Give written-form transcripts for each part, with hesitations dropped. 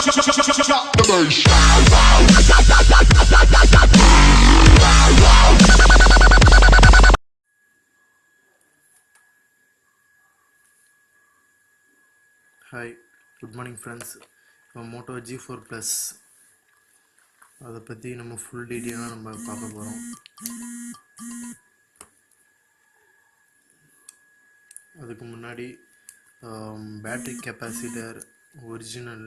Hi, good morning friends. Moto G4 Plus அதை பற்றி நம்ம ஃபுல் டீட்டெயிலாக நம்ம பார்க்க போகிறோம். அதுக்கு முன்னாடி பேட்ரி கெப்பாசிட்டர் ஒரிஜினல்.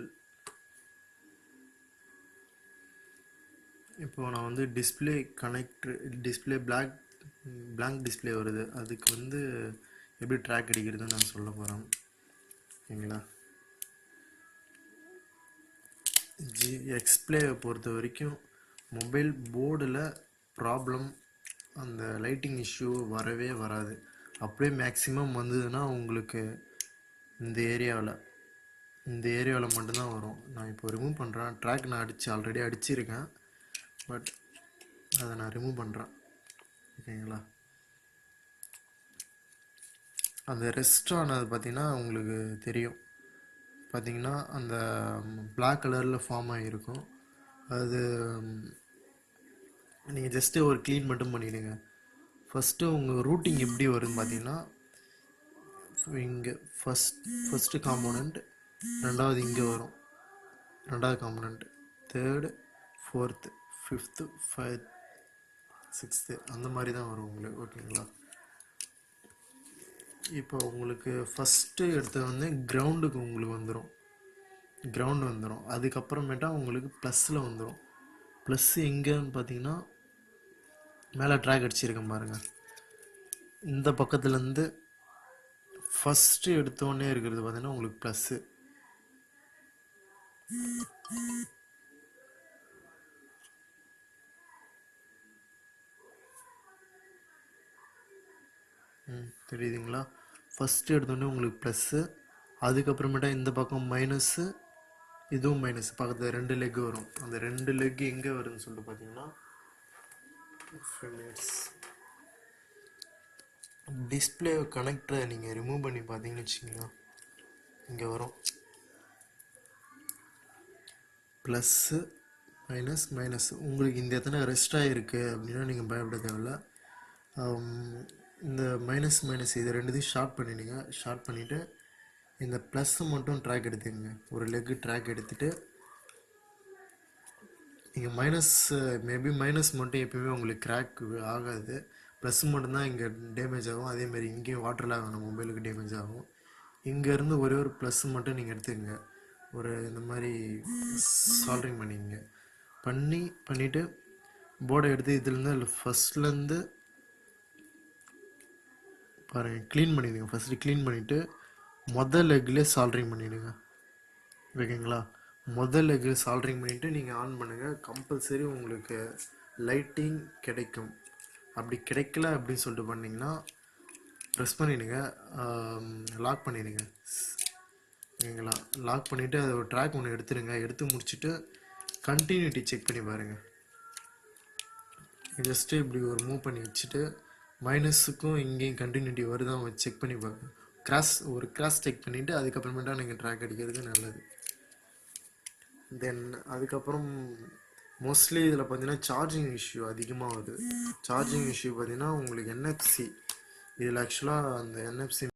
இப்போ நான் வந்து டிஸ்பிளே டிஸ்பிளே பிளாங்க் டிஸ்பிளே வருது, அதுக்கு வந்து எப்படி ட்ராக் அடிக்கிறதுன்னு நான் சொல்ல போகிறேன். ஓகேங்களா? எக்ஸ்பிளேயை பொறுத்த வரைக்கும் மொபைல் போர்டில் ப்ராப்ளம், அந்த லைட்டிங் இஷ்யூ வரவே வராது. அப்படியே மேக்ஸிமம் வந்ததுன்னா உங்களுக்கு இந்த ஏரியாவில் மட்டும்தான் வரும். நான் இப்போ ரிமூவ் பண்ணுறேன். ட்ராக் நான் ஆல்ரெடி அடிச்சிருக்கேன், பட் அதை நான் ரிமூவ் பண்ணுறேன். ஓகேங்களா? அந்த ரெஸ்ட் ஆனது பார்த்திங்கன்னா உங்களுக்கு தெரியும். பார்த்திங்கன்னா அந்த பிளாக் கலரில் ஃபார்ம் ஆகிருக்கும். அது நீங்கள் ஜஸ்ட்டு ஒரு க்ளீன் மட்டும் பண்ணிவிடுங்க. ஃபஸ்ட்டு உங்கள் ரூட்டிங் எப்படி வரும்னு பார்த்தீங்கன்னா, இங்கே ஃபஸ்ட்டு காம்போனண்ட், ரெண்டாவது இங்கே வரும், ரெண்டாவது component, third, fourth, fifth, 5th, 6th அந்த மாதிரி தான் வரும் உங்களுக்கு. ஓகேங்களா? இப்போ உங்களுக்கு ஃபஸ்ட்டு எடுத்து வந்து கிரவுண்டுக்கு உங்களுக்கு வந்துடும். அதுக்கப்புறமேட்டா உங்களுக்கு ப்ளஸில் வந்துடும். ப்ளஸ் எங்கேன்னு பார்த்தீங்கன்னா மேலே ட்ராக் அடிச்சிருக்கேன் பாருங்கள். இந்த பக்கத்துலேருந்து ஃபஸ்ட்டு எடுத்தோடனே இருக்கிறது பார்த்தீங்கன்னா உங்களுக்கு ப்ளஸ்ஸு. தெரியுதுங்களா? ஃபஸ்ட்டு எடுத்தோடனே உங்களுக்கு ப்ளஸ்ஸு, அதுக்கப்புறமேட்டா இந்த பக்கம் மைனஸ்ஸு, இதுவும் மைனஸ். பக்கத்தில் 2 லெக் வரும். அந்த 2 லெக் எங்கே வருதுன்னு சொல்லிட்டு பார்த்தீங்கன்னா, டிஸ்பிளே கனெக்டரை நீங்கள் ரிமூவ் பண்ணி பார்த்தீங்கன்னு வச்சிங்கன்னா இங்கே வரும் ப்ளஸ்ஸு, மைனஸ். உங்களுக்கு இந்த எத்தனை ரெஸ்ட் ஆகிருக்கு அப்படின்னா நீங்கள் பயப்பட தேவையில்ல. இந்த மைனஸ் இது ரெண்டுத்தையும் ஷார்ட் பண்ணிவிட்டு இந்த ப்ளஸ்ஸு மட்டும் ட்ராக் எடுத்துக்கங்க. ஒரு லெக்கு ட்ராக் எடுத்துகிட்டு நீங்கள் மேபி மைனஸ் மட்டும் எப்பயுமே உங்களுக்கு கிராக் ஆகாது. ப்ளஸ் மட்டும்தான் இங்கே டேமேஜ் ஆகும். அதேமாரி இங்கேயும் வாட்டரில் ஆகணும், மொபைலுக்கு டேமேஜ் ஆகும். இங்கேருந்து ஒரே ஒரு ப்ளஸ் மட்டும் நீங்கள் எடுத்துக்கங்க. இந்த மாதிரி சால்ட்ரிங் பண்ணிவிட்டு போர்டை எடுத்து இதுலேருந்து ஃபஸ்ட்லேருந்து பாருங்கள், க்ளீன் பண்ணிவிடுங்க. ஃபஸ்ட்டு க்ளீன் பண்ணிவிட்டு மொதல் லெக்லேயே சால்ட்ரிங் பண்ணிவிடுங்க. ஓகேங்களா? முதல் லெக்கு சால்ட்ரிங் பண்ணிவிட்டு நீங்கள் ஆன் பண்ணுங்கள். கம்பல்சரி உங்களுக்கு லைட்டிங் கிடைக்கும். அப்படி கிடைக்கல அப்படின்னு சொல்லிட்டு பண்ணிங்கன்னா ப்ரெஸ் பண்ணிவிடுங்க, லாக் பண்ணிவிடுங்க. ஓகேங்களா? லாக் பண்ணிவிட்டு அதை ஒரு ட்ராக் ஒன்று எடுத்து முடிச்சுட்டு கண்டினியூட்டி செக் பண்ணி பாருங்கள். ஜஸ்ட்டு இப்படி ஒரு மூவ் பண்ணி வச்சுட்டு மைனஸுக்கும் இங்கேயும் கண்டினியூட்டி வருதான் செக் பண்ணி பாருங்கள். கிராஸ் செக் பண்ணிவிட்டு அதுக்கப்புறமேட்டா நீங்கள் ட்ராக் அடிக்கிறது நல்லது. தென் அதுக்கப்புறம் மோஸ்ட்லி இதில் பார்த்தீங்கன்னா சார்ஜிங் இஷ்யூ அதிகமாக வருது. சார்ஜிங் இஷ்யூ பார்த்தீங்கன்னா உங்களுக்கு NFC, இதில் ஆக்சுவலாக அந்த NFC